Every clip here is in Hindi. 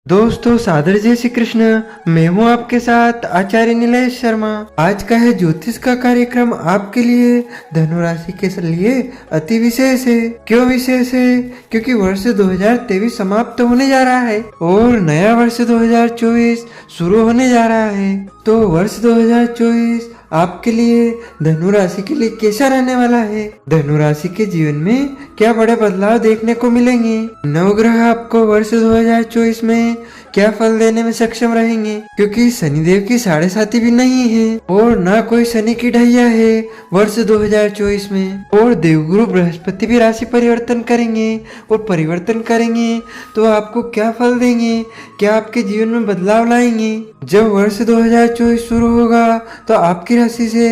दोस्तों सादर जय श्री कृष्ण। मैं हूं आपके साथ आचार्य नीलेश शर्मा। आज का है ज्योतिष का कार्यक्रम आपके लिए धनु राशि के लिए अति विशेष है। क्यों विशेष है? क्योंकि वर्ष 2023 समाप्त होने जा रहा है और नया वर्ष 2024 शुरू होने जा रहा है। तो वर्ष 2024 आपके लिए धनु राशि के लिए कैसा रहने वाला है? धनु राशि के जीवन में क्या बड़े बदलाव देखने को मिलेंगे? नवग्रह आपको वर्ष 2024 में क्या फल देने में सक्षम रहेंगे? क्योंकि शनिदेव की 7.5 भी नहीं है और ना कोई शनि की ढैया है वर्ष 2024 में। और देवगुरु बृहस्पति भी राशि परिवर्तन करेंगे और परिवर्तन करेंगे तो आपको क्या फल देंगे, क्या आपके जीवन में बदलाव लाएंगे? जब वर्ष 2024 शुरू होगा तो आपकी राशि से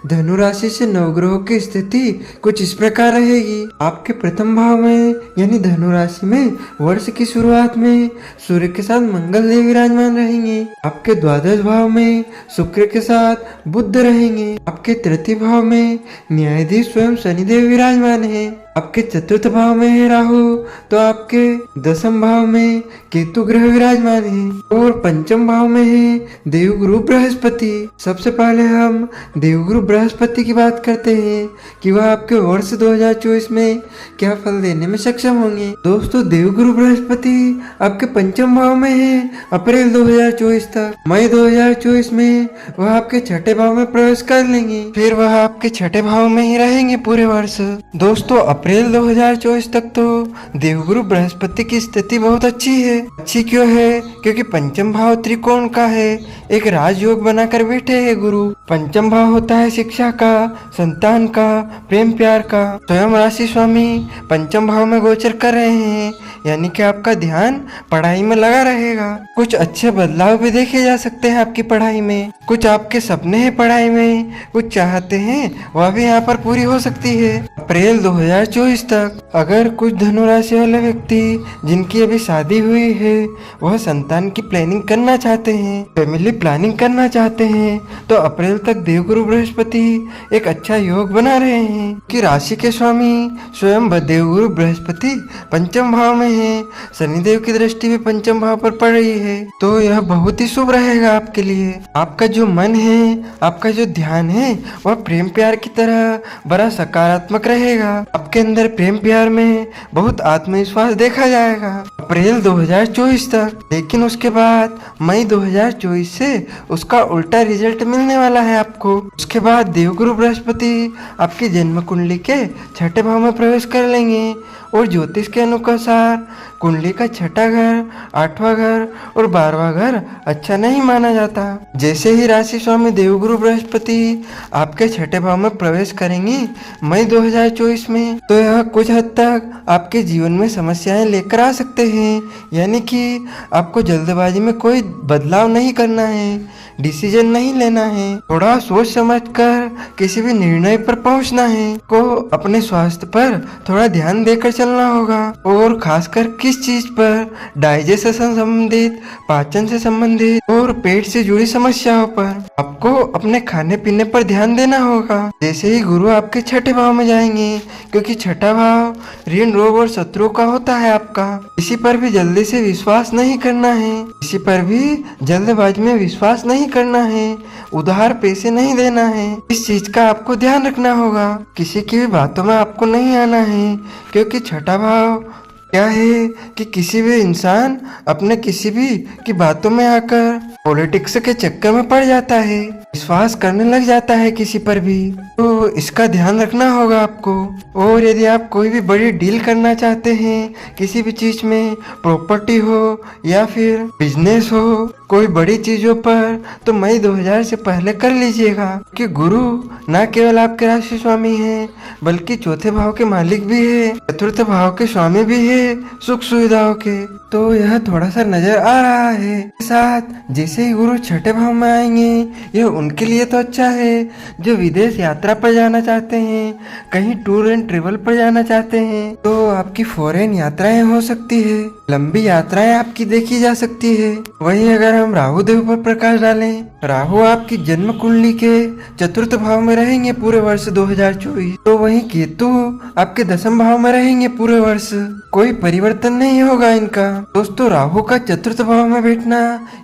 धनु राशि से नवग्रहों की स्थिति कुछ इस प्रकार रहेगी। आपके प्रथम भाव में यानी धनु राशि में वर्ष की शुरुआत में सूर्य के साथ मंगल देव विराजमान रहेंगे। आपके द्वादश भाव में शुक्र के साथ बुध रहेंगे। आपके तृतीय भाव में न्यायाधीश स्वयं शनिदेव विराजमान है। आपके चतुर्थ भाव में है राहु तो आपके दसम भाव में केतु ग्रह विराजमान है और पंचम भाव में है देवगुरु बृहस्पति। सबसे पहले हम देवगुरु बृहस्पति की बात करते हैं कि वह आपके वर्ष 2024 में क्या फल देने में सक्षम होंगे। दोस्तों देवगुरु बृहस्पति आपके पंचम भाव में है अप्रैल 2024 तक। मई 2024 में वह आपके छठे भाव में प्रवेश कर लेंगे, फिर वह आपके छठे भाव में ही रहेंगे पूरे वर्ष। दोस्तों अप्रैल 2024 तक तो देवगुरु बृहस्पति की स्थिति बहुत अच्छी है। अच्छी क्यों है? क्योंकि पंचम भाव त्रिकोण का है, एक राजयोग बनाकर बैठे है गुरु। पंचम भाव होता है शिक्षा का, संतान का, प्रेम प्यार का। स्वयं राशि स्वामी पंचम भाव में गोचर कर रहे हैं यानी कि आपका ध्यान पढ़ाई में लगा रहेगा। कुछ अच्छे बदलाव भी देखे जा सकते हैं आपकी पढ़ाई में। कुछ आपके सपने हैं पढ़ाई में, कुछ चाहते हैं वह भी यहाँ पर पूरी हो सकती है अप्रैल 2024 तक। अगर कुछ धनु राशि वाले व्यक्ति जिनकी अभी शादी हुई है वह संतान की प्लानिंग करना चाहते हैं, फैमिली प्लानिंग करना चाहते हैं तो अप्रैल तक देवगुरु बृहस्पति एक अच्छा योग बना रहे हैं कि राशि के स्वामी स्वयं देवगुरु बृहस्पति पंचम भाव में है। शनिदेव की दृष्टि भी पंचम भाव पर पड़ रही है तो यह बहुत ही शुभ रहेगा आपके लिए। आपका जो मन है, आपका जो ध्यान है वह प्रेम प्यार की तरह बड़ा सकारात्मक रहेगा। आपके अंदर प्रेम प्यार में बहुत आत्मविश्वास देखा जाएगा अप्रैल 2024 तक। लेकिन उसके बाद मई 2024 से उसका उल्टा रिजल्ट मिलने वाला है आपको। उसके बाद देवगुरु बृहस्पति आपकी जन्म कुंडली के छठे भाव में प्रवेश कर लेंगे और ज्योतिष के अनुसार कुंडली का छठा घर, 8वां घर और 12वां घर अच्छा नहीं माना जाता। जैसे ही राशि स्वामी देवगुरु बृहस्पति आपके छठे भाव में प्रवेश करेंगे मई 2024 में तो यह कुछ हद तक आपके जीवन में समस्याएं लेकर आ सकते हैं। यानी कि आपको जल्दबाजी में कोई बदलाव नहीं करना है, डिसीजन नहीं लेना है, थोड़ा सोच समझकर किसी भी निर्णय पर पहुंचना है। को अपने स्वास्थ्य पर थोड़ा ध्यान देकर चलना होगा और खासकर किस चीज पर, डाइजेशन से संबंधित, पाचन से संबंधित और पेट से जुड़ी समस्याओं पर आपको अपने खाने पीने पर ध्यान देना होगा। जैसे ही गुरु आपके छठे भाव में जाएंगे, क्योंकि छठा भाव ऋण, रोग और शत्रु का होता है आपका। इसी पर भी जल्दी से विश्वास नहीं करना है, इसी पर भी जल्दबाजी में विश्वास नहीं करना है, उधार पैसे नहीं देना है। इस चीज का आपको ध्यान रखना होगा। किसी की भी बातों में आपको नहीं आना है क्योंकि छठा भाव क्या है कि किसी भी इंसान अपने किसी भी की बातों में आकर पॉलिटिक्स के चक्कर में पड़ जाता है, विश्वास करने लग जाता है किसी पर भी। तो इसका ध्यान रखना होगा आपको। और यदि आप कोई भी बड़ी डील करना चाहते हैं किसी भी चीज में, प्रॉपर्टी हो या फिर बिजनेस हो, कोई बड़ी चीजों पर, तो मई 2000 से पहले कर लीजिएगा कि गुरु न केवल आपके राशि स्वामी है बल्कि चौथे भाव के मालिक भी है, चतुर्थ भाव के स्वामी भी है सुख सुविधाओं के। तो यह थोड़ा सा नजर आ रहा है। साथ जैसे ही गुरु छठे भाव में आएंगे यह उनके लिए तो अच्छा है जो विदेश यात्रा पर जाना चाहते हैं, कहीं टूर एंड ट्रेवल पर जाना चाहते हैं तो आपकी फॉरेन यात्राएं हो सकती है। लंबी यात्राएं आपकी देखी जा सकती है। वहीं अगर हम राहु देव पर प्रकाश डालें, राहु आपकी जन्म कुंडली के चतुर्थ भाव में रहेंगे पूरे वर्ष 2024। तो वहीं केतु आपके दसम भाव में रहेंगे पूरे वर्ष। कोई परिवर्तन नहीं होगा इनका। दोस्तों, राहु का चतुर्थ भाव में बैठना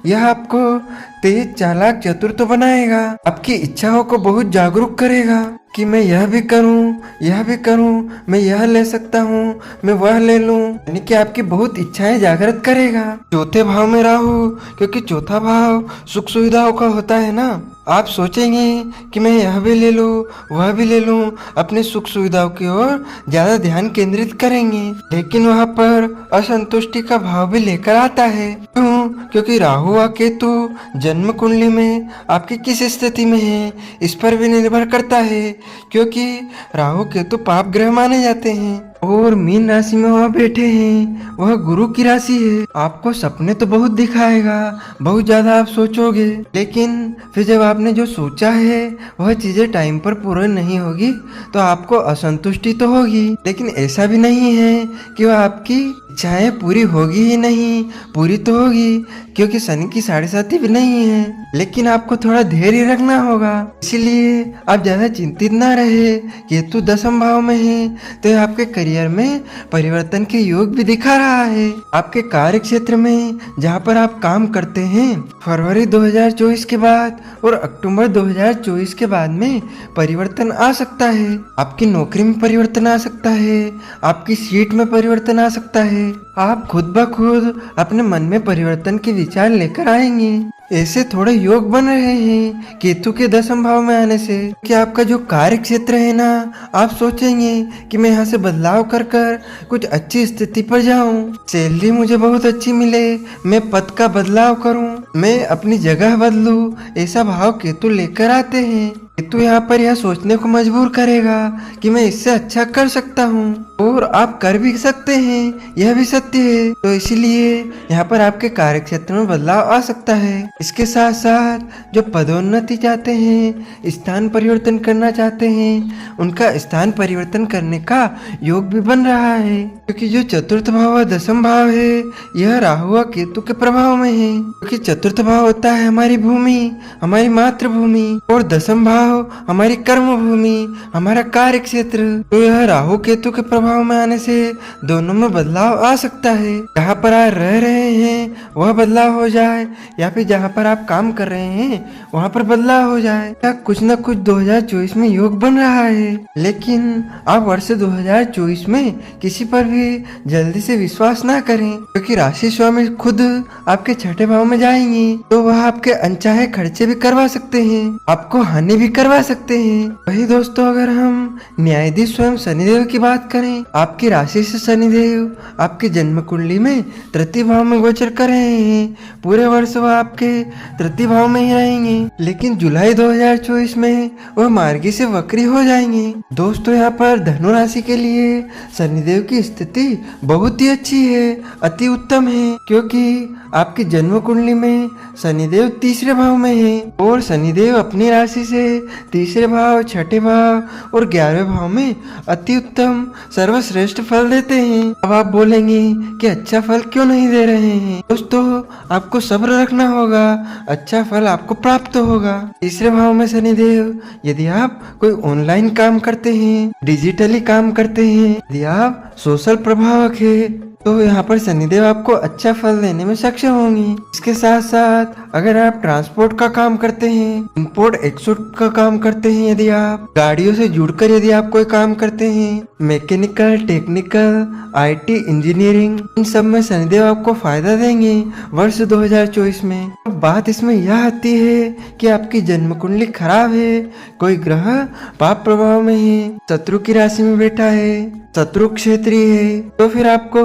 यह आपको तेज, चालाक, चतुर तो बनाएगा। आपकी इच्छाओं को बहुत जागरूक करेगा कि मैं यह भी करूं, यह भी करूं, मैं यह ले सकता हूं, मैं वह ले लूं। यानी कि आपकी बहुत इच्छाएं जागृत करेगा। चौथे भाव में राहु, क्योंकि चौथा भाव सुख सुविधाओं का होता है ना। आप सोचेंगे कि मैं यह भी ले लूं, वह भी ले लूं, अपने सुख सुविधाओं की ओर ज्यादा ध्यान केंद्रित करेंगे। लेकिन वहाँ पर असंतुष्टि का भाव भी लेकर आता है। क्यों? क्योंकि राहु और केतु जन्म कुंडली में आपकी किस स्थिति में है इस पर भी निर्भर करता है। क्योंकि राहु केतु पाप ग्रह माने जाते हैं और मीन राशि में वह बैठे हैं, वह गुरु की राशि है। आपको सपने तो बहुत दिखाएगा, बहुत ज्यादा आप सोचोगे, लेकिन फिर जब आपने जो सोचा है वह चीजें टाइम पर पूरी नहीं होगी तो आपको असंतुष्टि तो होगी। लेकिन ऐसा भी नहीं है कि वह आपकी इच्छाएं पूरी होगी ही नहीं, पूरी तो होगी, क्योंकि शनि की 7.5 भी नहीं है। लेकिन आपको थोड़ा धैर्य रखना होगा। इसीलिए आप ज्यादा चिंतित ना रहे। केतु दसम भाव में है तो यह आपके करियर में परिवर्तन के योग भी दिखा रहा है। आपके कार्य क्षेत्र में जहाँ पर आप काम करते हैं, फरवरी 2024 के बाद और अक्टूबर 2024 के बाद में परिवर्तन आ सकता है। आपकी नौकरी में परिवर्तन आ सकता है, आपकी सीट में परिवर्तन आ सकता है। आप खुद ब खुद अपने मन में परिवर्तन के विचार लेकर आएंगे। ऐसे थोड़े योग बन रहे हैं केतु के दसम भाव में आने से कि आपका जो कार्य क्षेत्र है ना, आप सोचेंगे कि मैं यहाँ से बदलाव कर कर कुछ अच्छी स्थिति पर जाऊं, सैलरी मुझे बहुत अच्छी मिले, मैं पद का बदलाव करूं, मैं अपनी जगह बदलूं। ऐसा भाव केतु लेकर आते हैं। केतु यहाँ पर यह सोचने को मजबूर करेगा कि मैं इससे अच्छा कर सकता हूँ और आप कर भी सकते हैं, यह भी सत्य है। तो इसीलिए यहाँ पर आपके कार्य क्षेत्र में बदलाव आ सकता है। इसके साथ साथ जो पदोन्नति चाहते हैं, स्थान परिवर्तन करना चाहते हैं, उनका स्थान परिवर्तन करने का योग भी बन रहा है। क्योंकि जो चतुर्थ भाव दसम भाव है यह राहु और केतु के प्रभाव में है। क्योंकि चतुर्थ भाव होता है हमारी भूमि, हमारी मातृभूमि, और दसम भाव हमारी कर्म भूमि, हमारा कार्य क्षेत्र। तो यह राहु केतु के प्रभाव में आने से दोनों में बदलाव आ सकता है। जहाँ पर आप रह रहे हैं वह बदलाव हो जाए, या फिर जहाँ पर आप काम कर रहे हैं वहाँ पर बदलाव हो जाए। या कुछ न कुछ 2024 में योग बन रहा है। लेकिन आप वर्ष 2024 में किसी पर भी जल्दी से विश्वास ना करें, क्योंकि राशि स्वामी खुद आपके छठे भाव में जाएंगे तो वह आपके अनचाहे खर्चे भी करवा सकते हैं, आपको हानि भी करवा सकते हैं। वही दोस्तों, अगर हम न्यायाधीश स्वयं शनिदेव की बात करें, आपकी राशि से शनिदेव आपके जन्म कुंडली में तृतीय भाव में गोचर कर रहे हैं। पूरे वर्ष वह आपके तृतीय भाव में ही रहेंगे, लेकिन जुलाई 2024 में वह मार्गी से वक्री हो जाएंगे। दोस्तों, यहाँ पर धनु राशि के लिए शनिदेव की स्थिति बहुत ही अच्छी है, अति उत्तम है। क्योंकि आपकी जन्म कुंडली में शनिदेव तीसरे भाव में है और शनिदेव अपनी राशि से तीसरे भाव, छठे भाव और 11वें भाव में अति उत्तम सर्वश्रेष्ठ फल देते हैं। अब आप बोलेंगे कि अच्छा फल क्यों नहीं दे रहे हैं? दोस्तों, आपको सब्र रखना होगा, अच्छा फल आपको प्राप्त होगा। तीसरे भाव में शनिदेव, यदि आप कोई ऑनलाइन काम करते हैं, डिजिटली काम करते हैं, यदि आप सोशल प्रभावक है, तो यहाँ पर शनिदेव आपको अच्छा फल देने में सक्षम होंगे। इसके साथ साथ अगर आप ट्रांसपोर्ट का काम करते हैं, इंपोर्ट एक्सपोर्ट का काम करते हैं, यदि आप गाड़ियों से जुड़कर यदि आप कोई काम करते हैं, मैकेनिकल, टेक्निकल, IT, इंजीनियरिंग, इन सब में शनिदेव आपको फायदा देंगे वर्ष 2024 में। बात इसमें यह आती है कि आपकी जन्म कुंडली खराब है, कोई ग्रह पाप प्रभाव में है, शत्रु की राशि में बैठा है, शत्रु क्षेत्रीय है, तो फिर आपको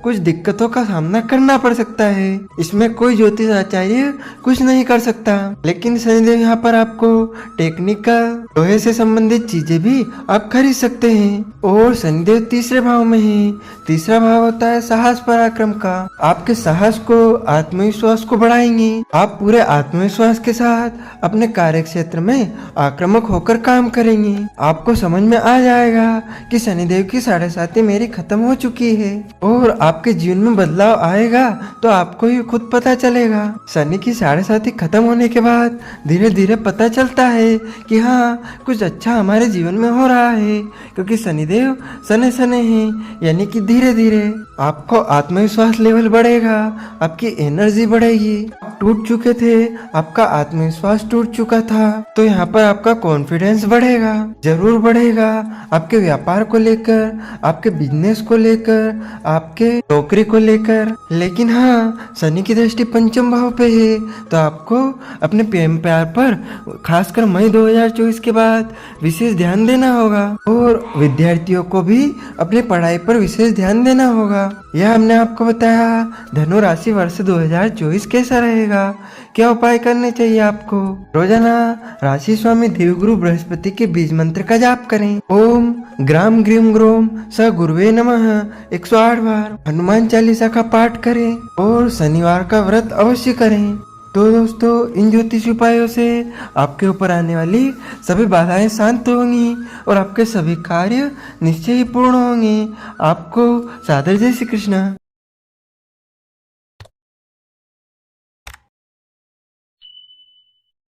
कुछ दिक्कतों का सामना करना पड़ सकता है। इसमें कोई ज्योतिष आचार्य कुछ नहीं कर सकता। लेकिन शनिदेव यहाँ पर आपको टेक्निकल, लोहे से संबंधित चीजें भी आप खरीद सकते हैं। और शनिदेव तीसरे भाव में है। तीसरा भाव होता है साहस पराक्रम का। आपके साहस को, आत्मविश्वास को बढ़ाएंगे। आप पूरे आत्मविश्वास के साथ अपने कार्य क्षेत्र में आक्रामक होकर काम करेंगे। आपको समझ में आ जाएगा कि शनिदेव की साढ़े मेरी खत्म हो चुकी है और आपके जीवन में बदलाव आएगा तो आपको ही खुद पता चलेगा। शनि की साढ़े खत्म होने के बाद धीरे धीरे पता चलता है कि हाँ कुछ अच्छा हमारे जीवन में हो रहा है, क्योंकि शनिदेव सने सने हैं, यानी कि धीरे धीरे आपको आत्मविश्वास लेवल बढ़ेगा, आपकी एनर्जी बढ़ेगी। टूट चुके थे, आपका आत्मविश्वास टूट चुका था, तो यहाँ पर आपका कॉन्फिडेंस बढ़ेगा, जरूर बढ़ेगा। आपके व्यापार को लेकर, आपके बिजनेस को लेकर, आपके नौकरी को लेकर। लेकिन हाँ, शनि की दृष्टि पंचम भाव पे है, तो आपको अपने प्रेम प्यार पर खासकर मई 2024 के बाद विशेष ध्यान देना होगा और विद्यार्थियों को भी अपनी पढ़ाई पर विशेष ध्यान देना होगा। यह हमने आपको बताया धनु राशि वर्ष 2024 कैसा रहेगा, क्या उपाय करने चाहिए आपको। रोजाना राशि स्वामी देवगुरु बृहस्पति के बीज मंत्र का जाप करें। ओम ग्राम ग्रीम ग्रोम स गुरुवे नमः 108 बार। हनुमान चालीसा का पाठ करें और शनिवार का व्रत अवश्य करें। तो दोस्तों, इन ज्योतिष उपायों से आपके ऊपर आने वाली सभी बाधाएं शांत होंगी और आपके सभी कार्य निश्चय ही पूर्ण होंगे। आपको सादर जय श्री कृष्ण।